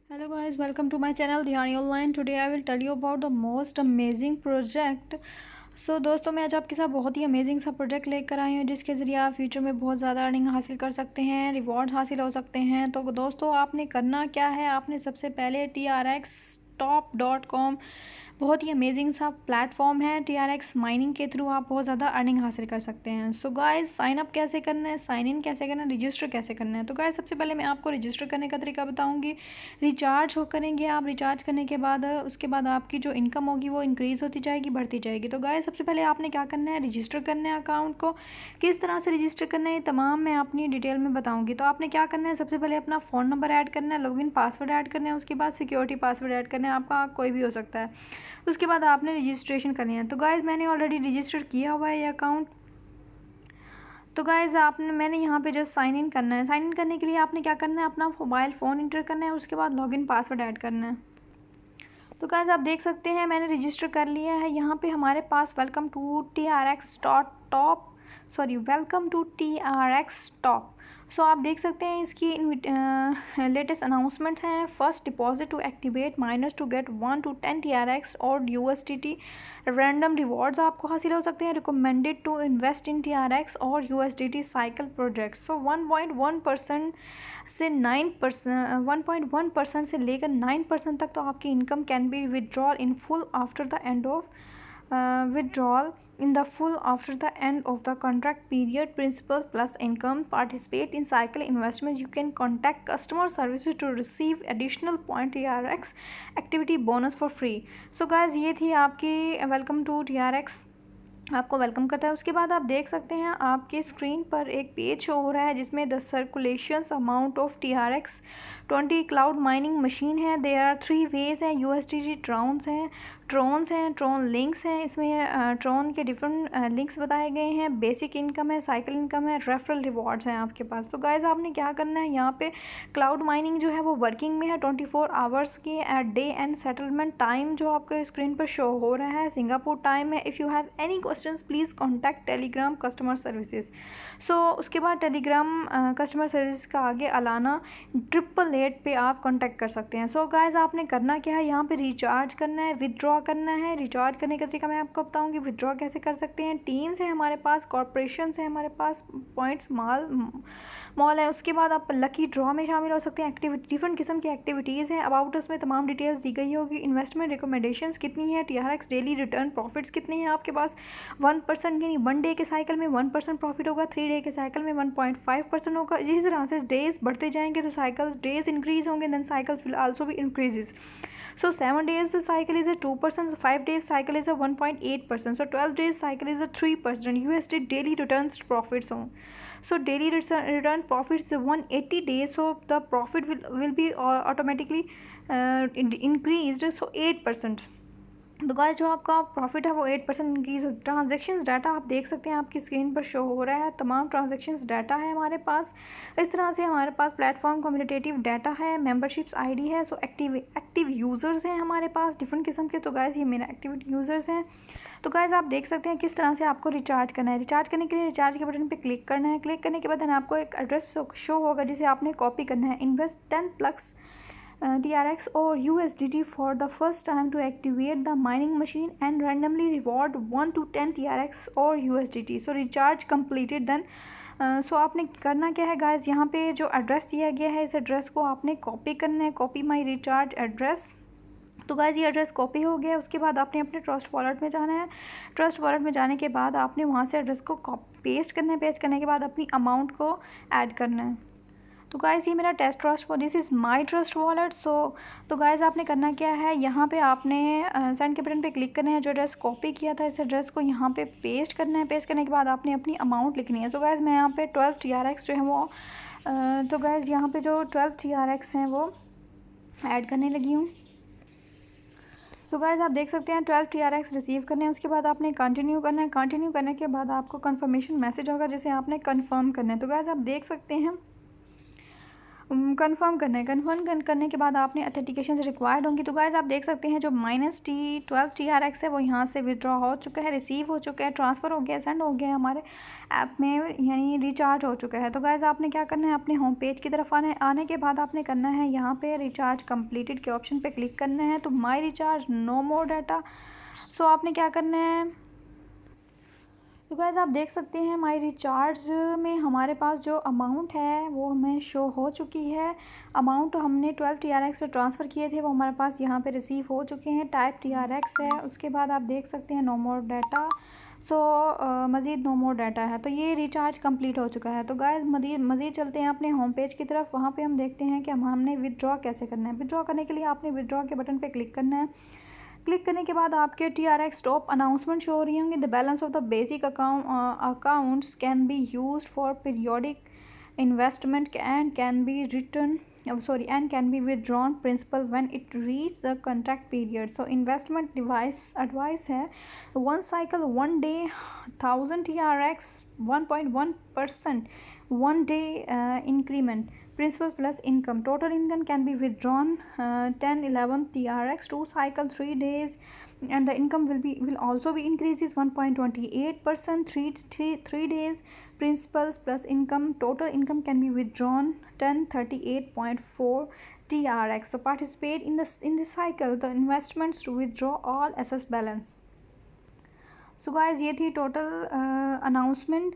Hello guys, welcome to my channel Dhyani Online. Today I will tell you about the most amazing project. दोस्तों मैं आज आपके साथ बहुत ही अमेजिंग सा प्रोजेक्ट लेकर आई हूँ जिसके ज़रिए आप फ्यूचर में बहुत ज़्यादा अर्निंग हासिल कर सकते हैं, रिवॉर्ड्स हासिल हो सकते हैं। तो दोस्तों आपने करना क्या है, आपने सबसे पहले TRXtop.com बहुत ही अमेजिंग सा प्लेटफॉर्म है। TRX माइनिंग के थ्रू आप बहुत ज़्यादा अर्निंग हासिल कर सकते हैं। सो गाइस साइन अप कैसे करना है, साइन इन कैसे करना है, रजिस्टर कैसे करना है। तो गाइस सबसे पहले मैं आपको रजिस्टर करने का तरीका बताऊंगी। रिचार्ज हो करेंगे आप, रिचार्ज करने के बाद उसके बाद आपकी जो इनकम होगी वो इंक्रीज़ होती जाएगी, बढ़ती जाएगी। तो गाइस सबसे पहले आपने क्या करना है, रजिस्टर करना है अकाउंट को। किस तरह से रजिस्टर करना है ये तमाम मैं अपनी डिटेल में बताऊँगी। तो आपने क्या करना है, सबसे पहले अपना फ़ोन नंबर ऐड करना है, लॉगिन पासवर्ड ऐड करना है, उसके बाद सिक्योरिटी पासवर्ड ऐड करना है, आपका कोई भी हो सकता है। उसके बाद आपने रजिस्ट्रेशन करनी है। तो गाइज़ मैंने ऑलरेडी रजिस्टर किया हुआ है ये अकाउंट। तो गाइज़ मैंने यहाँ पे जस्ट साइन इन करना है। साइन इन करने के लिए आपने क्या करना है, अपना मोबाइल फ़ोन इंटर करना है, उसके बाद लॉगिन पासवर्ड ऐड करना है। तो गाइज़ आप देख सकते हैं मैंने रजिस्टर कर लिया है। यहाँ पे हमारे पास welcome to TRX top. So आप देख सकते हैं इसकी लेटेस्ट अनाउंसमेंट हैं। First deposit to activate minus to get 1 to 10 TRX और USDT रैंडम रिवॉर्ड्स आपको हासिल हो सकते हैं। Recommended to invest in TRX और USDT साइकिल प्रोजेक्ट। सो 1.1% से 1.1% से लेकर 9% तक तो आपकी income can be withdrawal in full after the end of withdrawal in the full after the end of the contract period. Principals plus income. Participate in cycle investment. You can contact customer services to receive additional point TRX activity bonus for free. So guys ये थी आपकी welcome to TRX, आपको welcome करता है। उसके बाद आप देख सकते हैं आपके स्क्रीन पर एक पेज शो हो रहा है जिसमें the circulations amount of TRX 20 cloud mining machine है। देयर आर 3 वेज हैं, USDT ट्रॉन्स हैं, ट्रॉन लिंक्स हैं। इसमें ट्रॉन के डिफरेंट लिंक्स बताए गए हैं। बेसिक इनकम है, साइकिल इनकम है, रेफरल रिवॉर्ड्स हैं आपके पास। तो गाइज आपने क्या करना है, यहाँ पे क्लाउड माइनिंग जो है वो वर्किंग में है 24 आवर्स की at day end settlement time जो आपके स्क्रीन पर शो हो रहा है सिंगापुर टाइम है। If you have any questions please contact Telegram customer services. So उसके बाद टेलीग्राम कस्टमर सर्विस का आगे अलाना 888 पे आप कॉन्टैक्ट कर सकते हैं। सो गाइज आपने करना क्या है, यहाँ पे रिचार्ज करना है, विदड्रॉ करना है। रिचार्ज करने का तरीका मैं आपको बताऊंगी, विदड्रॉ कैसे कर सकते हैं। टीम्स है हमारे पास, कॉर्पोरेशंस है हमारे पास, पॉइंट्स मॉल है। उसके बाद आप लकी ड्रॉ में शामिल हो सकते हैं। एक्टिविटी डिफरेंट किस्म की एक्टिविटीज़ हैं। अबाउट उसमें तमाम डिटेल्स दी गई होगी। इन्वेस्टमेंट रिकमेंडेशंस कितनी है, TRX डेली रिटर्न प्रॉफिट्स कितने हैं आपके पास। 1% यानी 1 डे के साइकिल में 1% प्रॉफिट होगा, 3 डे के साइकिल में 1.5% होगा। इसी तरह से डेज बढ़ते जाएंगे तो साइकिल्स डेज इंक्रीज होंगे, देन साइकिल्स विल आल्सो भी increases. So 7 days cycle is a 2%, 5 days cycle is a 1.8%, so 12 days cycle is a 3%. USD daily returns profits on. So daily return profits 180 days, so the profit will be automatically increased, so 8%. तो guys जो आपका profit है वो 8% increase हो। Transactions data आप देख सकते हैं आपकी स्क्रीन पर शो हो रहा है। तमाम ट्रांजेक्शन्स डाटा है हमारे पास। इस तरह से हमारे पास प्लेटफॉर्म कम्यूनिटेटिव डाटा है, मेंबरशिप्स आईडी है। सो एक्टिव यूज़र्स हैं हमारे पास डिफरेंट किस्म के। तो गाइस ये मेरा एक्टिव यूज़र्स हैं। तो गाइस आप देख सकते हैं किस तरह से आपको रिचार्ज करना है। रिचार्ज करने के लिए रिचार्ज के बटन पर क्लिक करना है। क्लिक करने के बाद आपको एक एड्रेस शो होगा जिसे आपने कॉपी करना है। Invest 10+ TRX or USDT for the first time to activate the mining machine and randomly reward 1 to 10 TRX or USDT. So recharge completed then. सो आपने करना क्या है गाइज, यहाँ पे जो एड्रेस दिया गया है इस एड्रेस को आपने कॉपी करना है। कॉपी माई रिचार्ज एड्रेस। तो गाइज ये एड्रेस कॉपी हो गया। उसके बाद आपने अपने ट्रस्ट वॉलेट में जाना है। ट्रस्ट वॉलेट में जाने के बाद आपने वहाँ से एड्रेस को पेस्ट करना है। पेस्ट करने के बाद अपनी अमाउंट को ऐड करना है। तो गाइज़ ये मेरा test trust this is my trust wallet. तो गाइज़ आपने करना क्या है, यहाँ पे आपने सेंड के बटन पे क्लिक करना है। जो एड्रेस कॉपी किया था इस एड्रेस को यहाँ पे पेस्ट करना है। पेस्ट करने के बाद आपने अपनी अमाउंट लिखनी है। तो गाइज़ मैं यहाँ पे 12 TRX जो है वो तो गाइज़ यहाँ पे जो 12 TRX हैं वो ऐड करने लगी हूँ। सो गाइज़ आप देख सकते हैं 12 TRX रिसीव करने हैं। उसके बाद आपने कंटिन्यू करना है। कंटिन्यू करने के बाद आपको कन्फर्मेशन मैसेज होगा जिसे आपने कन्फर्म करना है। तो गाइज़ आप देख सकते हैं कंफर्म करना है। कंफर्म करने के बाद आपने ऑथेंटिकेशन रिक्वायर्ड होंगी। तो गाइस आप देख सकते हैं जो -12 TRX है वो यहाँ से विड्रॉ हो चुका है, रिसीव हो चुका है, ट्रांसफ़र हो गया, सेंड हो गया हमारे ऐप में, यानी रिचार्ज हो चुका है। तो गाइस आपने क्या करना है, अपने होम पेज की तरफ आने के बाद आपने करना है यहाँ पे रिचार्ज कम्प्लीटेड के ऑप्शन पे क्लिक करना है। तो माई रिचार्ज नो मोर डाटा, सो आपने क्या करना है, तो गाइस आप देख सकते हैं माई रिचार्ज में हमारे पास जो अमाउंट है वो हमें शो हो चुकी है। अमाउंट हमने 12 TRX से ट्रांसफ़र किए थे वो हमारे पास यहाँ पे रिसीव हो चुके हैं। टाइप TRX है। उसके बाद आप देख सकते हैं नो मोर डाटा, सो मज़ीद नो मोर डाटा है। तो ये रिचार्ज कंप्लीट हो चुका है। तो गाइस मज़ीद चलते हैं अपने होम पेज की तरफ। वहाँ पे हम देखते हैं कि हमने विदड्रॉ कैसे करना है। विदड्रॉ करने के लिए आपने विदड्रॉ के बटन पे क्लिक करना है। क्लिक करने के बाद आपके TRX टॉप अनाउंसमेंट शो हो रही होंगी। The balance of the basic accounts can be used for periodic investment and can be return and can be withdrawn principal when it reach the contract period. So investment advice है, one cycle 1 day 1000 TRX 1.1% 1 day increment principal plus income. Total income can be withdrawn 10-11 TRX 2 cycle 3 days, and the income will also be increases 1.28% 3 days principals plus income. Total income can be withdrawn 1038.4 TRX. So participate in this cycle the investments to withdraw all assessed balance. So guys ये थी total announcement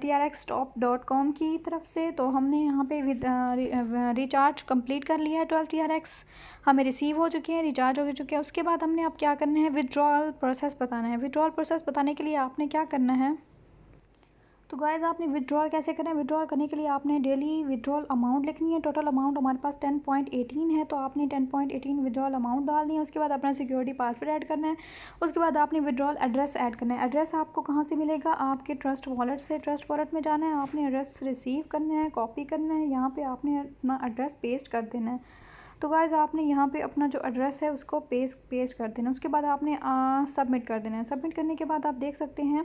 TRXtop.com की तरफ से। तो हमने यहाँ पे recharge complete कर लिया है। 12 TRX हमें रिसीव हो चुके हैं, रिचार्ज हो चुके हैं। उसके बाद हमने अब क्या करना है, विड्रॉल प्रोसेस बताना है। विड्रॉल प्रोसेस बताने के लिए आपने क्या करना है, तो गाइस आपने विड्रॉल कैसे करें, विड्रॉल करने के लिए आपने डेली विड्रॉल अमाउंट लिखनी है। टोटल अमाउंट हमारे पास 10.18 है, तो आपने 10.18 विड्रॉल अमाउंट डालनी है। उसके बाद अपना सिक्योरिटी पासवर्ड ऐड करना है। उसके बाद आपने विड्रॉल एड्रेस ऐड करना है। एड्रेस आपको कहाँ से मिलेगा, आपके ट्रस्ट वॉलेट से। ट्रस्ट वॉलेट में जाना है, आपने एड्रेस रिसीव करना है, कॉपी करना है, यहाँ पर आपने अपना एड्रेस पेस्ट कर देना है। तो गाइस आपने यहाँ पे अपना जो एड्रेस है उसको पेस्ट कर देना है। उसके बाद आपने सबमिट कर देना है। सबमिट करने के बाद आप देख सकते हैं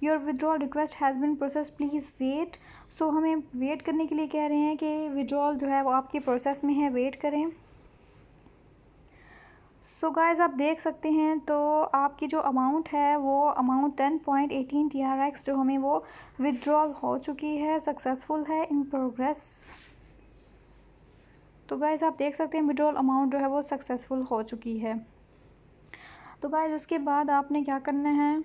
your withdrawal request has been process please wait. So हमें वेट करने के लिए कह रहे हैं कि विड्रॉल जो है वो आपकी प्रोसेस में है, वेट करें। सो गाइस आप देख सकते हैं तो आपकी जो अमाउंट है वो अमाउंट 10.18 TRX जो हमें वो विड्रॉल हो चुकी है, सक्सेसफुल है, इन प्रोग्रेस। तो गाइस आप देख सकते हैं विड्रॉल अमाउंट जो है वो सक्सेसफुल हो चुकी है। तो गाइस उसके बाद आपने क्या करना है,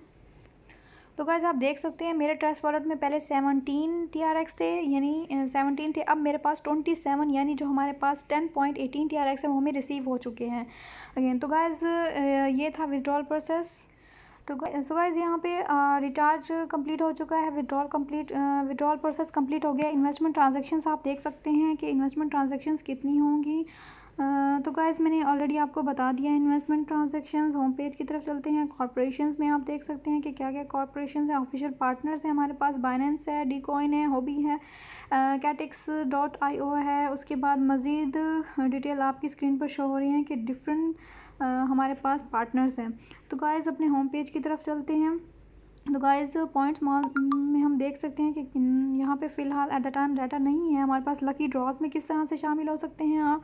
तो गाइस आप देख सकते हैं मेरे ट्रस्ट वॉलेट में पहले 17 TRX थे, यानी 17 थे। अब मेरे पास 27 यानी जो हमारे पास 10.18 TRX है वो हमें रिसीव हो चुके हैं अगेन। तो गाइस ये था विड्रॉल प्रोसेस। तो गाइस यहाँ पे रिचार्ज कंप्लीट हो चुका है, विड्रॉल प्रोसेस कंप्लीट हो गया। इन्वेस्टमेंट ट्रांजैक्शंस आप देख सकते हैं कि इन्वेस्टमेंट ट्रांजैक्शंस कितनी होंगी। तो गाइस मैंने ऑलरेडी आपको बता दिया है इन्वेस्टमेंट ट्रांजैक्शंस। होम पेज की तरफ चलते हैं। कॉर्पोरेशंस में आप देख सकते हैं कि क्या क्या कॉर्पोरेशंस हैं। ऑफिशियल पार्टनर्स हैं हमारे पास, बाइनेंस है, डीकॉइन है, हॉबी है, catix.io है। उसके बाद मज़ीद डिटेल आपकी स्क्रीन पर शो हो रही है कि डिफरेंट हमारे पास पार्टनर्स हैं। तो गाइस अपने होम पेज की तरफ चलते हैं। तो गाइस पॉइंट्स मॉल में हम देख सकते हैं कि यहाँ पे फ़िलहाल एट द टाइम डाटा नहीं है हमारे पास। लकी ड्रॉज में किस तरह से शामिल हो सकते हैं आप,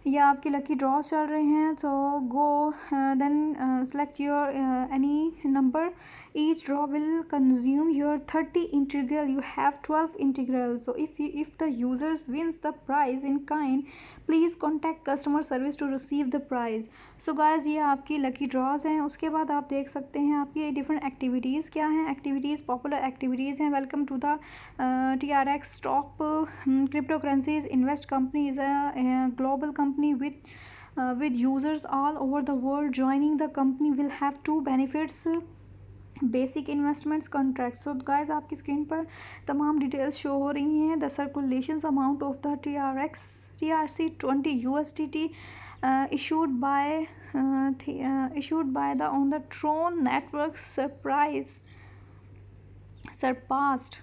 या आपकी लकी ड्रॉज चल रहे हैं। So go then select your any number, each draw will consume your 30 integral, you have 12 integrals. So if the users wins the prize in kind, please contact customer service to receive the prize. So guys ये आपकी lucky drawers हैं। उसके बाद आप देख सकते हैं आपकी डिफरेंट एक्टिविटीज़ क्या हैं। एक्टिविटीज़ पॉपुलर एक्टिविटीज़ हैं। Welcome to the TRX top crypto currencies invest company is a global company with users all over the world. Joining the company will have 2 benefits, basic investments contract. So guys आपकी screen पर तमाम details show हो रही हैं। The circulation amount of the TRC20 USDT issued by the on the Tron network surpassed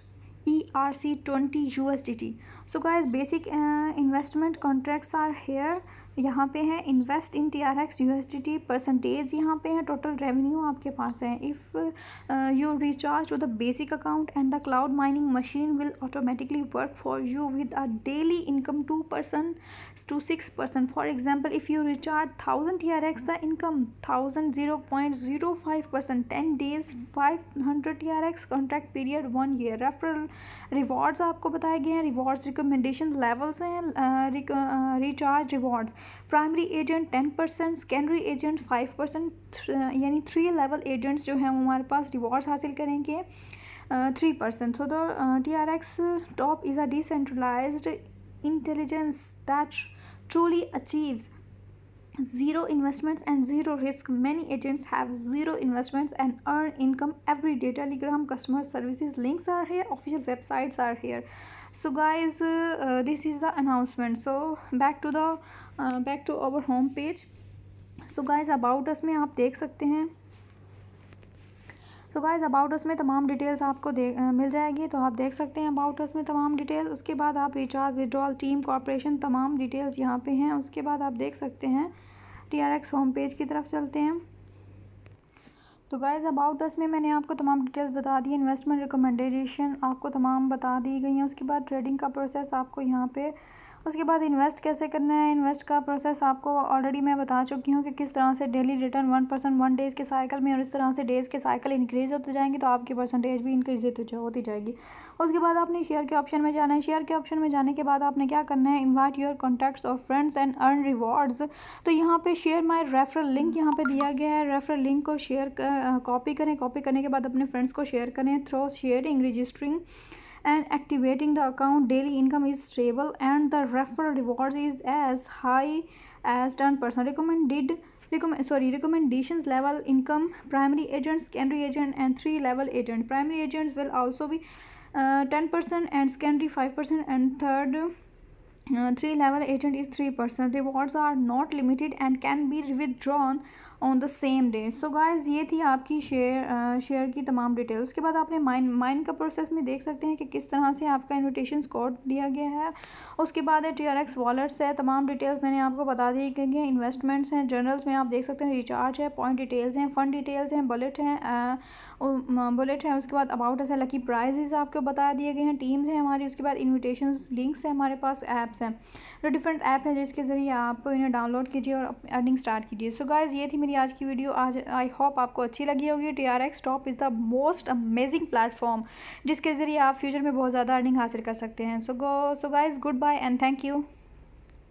ERC20 USDT. So guys basic investment contracts are here. यहाँ पे है invest in TRX USDT percentage, यहाँ पे है total revenue आपके पास है। If you recharge to the basic account and the cloud mining machine will automatically work for you with a daily income 2% to 6%। For example if you recharge 1000 TRX the income 0.05%, 10 days 500 TRX, contract period 1 year। Referral rewards आपको बताए गए हैं, rewards recommendation levels हैं। Recharge rewards primary agent 10%, secondary agent 5%, यानी 3 level agents जो हैं वो हमारे पास रिवॉर्ड्स हासिल करेंगे 3%। So the TRX top is a decentralised intelligence that truly achieves zero investments and zero risk। Many agents have zero investments and earn income every day। Telegram customer services links are here, official websites are here। So guys, this is the announcement। So back to our home page। So guys, about us में आप देख सकते हैं। तो guys about us में तमाम details आपको मिल जाएगी, तो आप देख सकते हैं अबाउट अस में तमाम डिटेल। उसके बाद आप रिचार्ज, विड्रॉल, टीम, कॉर्पोरेशन, तमाम डिटेल्स यहाँ पे हैं। उसके बाद आप देख सकते हैं TRX होम पेज की तरफ चलते हैं। तो गाइज़ अबाउट अस में मैंने आपको तमाम डिटेल्स बता दी, इन्वेस्टमेंट रिकमेंडेशन आपको तमाम बता दी गई हैं। उसके बाद ट्रेडिंग का प्रोसेस आपको यहाँ पे, उसके बाद इन्वेस्ट कैसे करना है, इन्वेस्ट का प्रोसेस आपको ऑलरेडी मैं बता चुकी हूँ कि किस तरह से डेली रिटर्न 1% 1 डेज़ के साइकिल में, और इस तरह से डेज़ के साइकिल इंक्रीज़ होते जाएंगे तो आपकी परसेंटेज भी इंक्रीज होती जाएगी। उसके बाद आपने शेयर के ऑप्शन में जाना है। शेयर के ऑप्शन में जाने के बाद आपने क्या करना है, इन्वाइट योर कॉन्टैक्ट्स और फ्रेंड्स एंड अर्न रिवॉर्ड्स। तो यहाँ पे शेयर माई रेफरल लिंक यहाँ पे दिया गया है। रेफरल लिंक को शेयर कॉपी करें, कॉपी करने के बाद अपने फ्रेंड्स को शेयर करें through sharing, registering and activating the account। daily income is stable and the referral rewards is as high as 10%। recommendations level income primary agent, secondary agent and 3 level agent। primary agents will also be 10% and secondary 5% and third 3 level agent is 3%। rewards are not limited and can be withdrawn on the same day. So guys ये थी आपकी share की तमाम detail. उसके बाद आपने mine का process में देख सकते हैं कि किस तरह से आपका इन्विटेशन कोड दिया गया है। उसके बाद है TRX वॉलेट्स है, तमाम डिटेल्स मैंने आपको बता दी गई हैं। इन्वेस्टमेंट्स हैं, जर्नल्स में आप देख सकते हैं, रिचार्ज है, पॉइंट डिटेल्स हैं, फंड डिटेल्स हैं, बुलेट है। उसके बाद अबाउट है, लकी प्राइजेस आपको बता दिए गए हैं, टीम्स हैं हमारी। उसके बाद इन्विटेशंस लिंक्स हैं हमारे पास, ऐप्स हैं, तो डिफरेंट ऐप हैं जिसके ज़रिए आप इन्हें डाउनलोड कीजिए और अर्निंग स्टार्ट कीजिए। सो गाइज़ ये थी मेरी आज की वीडियो। आज आई होप आपको अच्छी लगी होगी। TRX top is the most amazing platform जिसके ज़रिए आप फ्यूचर में बहुत ज़्यादा अर्निंग हासिल कर सकते हैं। So guys goodbye and thank you.